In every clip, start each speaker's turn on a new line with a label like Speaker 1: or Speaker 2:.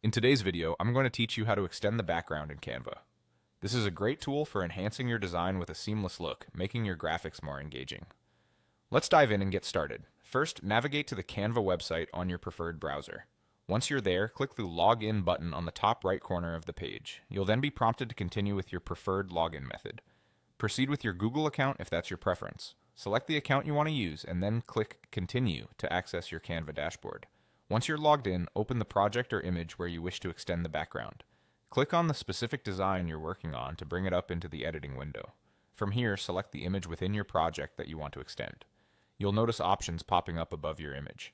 Speaker 1: In today's video, I'm going to teach you how to extend the background in Canva. This is a great tool for enhancing your design with a seamless look, making your graphics more engaging. Let's dive in and get started. First, navigate to the Canva website on your preferred browser. Once you're there, click the Login button on the top right corner of the page. You'll then be prompted to continue with your preferred login method. Proceed with your Google account if that's your preference. Select the account you want to use and then click Continue to access your Canva dashboard. Once you're logged in, open the project or image where you wish to extend the background. Click on the specific design you're working on to bring it up into the editing window. From here, select the image within your project that you want to extend. You'll notice options popping up above your image.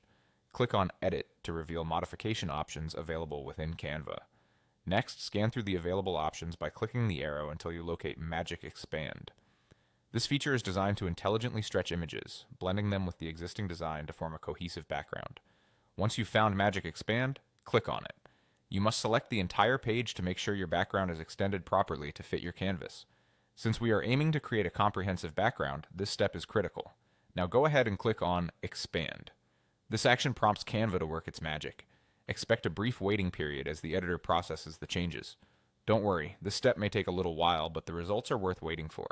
Speaker 1: Click on Edit to reveal modification options available within Canva. Next, scan through the available options by clicking the arrow until you locate Magic Expand. This feature is designed to intelligently stretch images, blending them with the existing design to form a cohesive background. Once you've found Magic Expand, click on it. You must select the entire page to make sure your background is extended properly to fit your canvas. Since we are aiming to create a comprehensive background, this step is critical. Now go ahead and click on Expand. This action prompts Canva to work its magic. Expect a brief waiting period as the editor processes the changes. Don't worry, this step may take a little while, but the results are worth waiting for.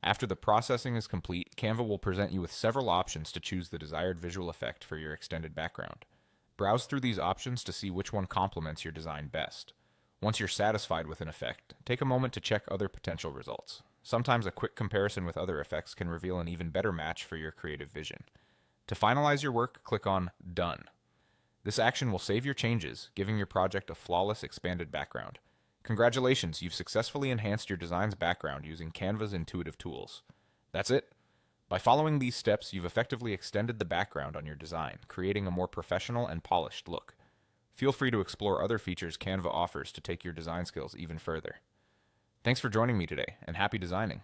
Speaker 1: After the processing is complete, Canva will present you with several options to choose the desired visual effect for your extended background. Browse through these options to see which one complements your design best. Once you're satisfied with an effect, take a moment to check other potential results. Sometimes a quick comparison with other effects can reveal an even better match for your creative vision. To finalize your work, click on Done. This action will save your changes, giving your project a flawless expanded background. Congratulations, you've successfully enhanced your design's background using Canva's intuitive tools. That's it. By following these steps, you've effectively extended the background on your design, creating a more professional and polished look. Feel free to explore other features Canva offers to take your design skills even further. Thanks for joining me today, and happy designing!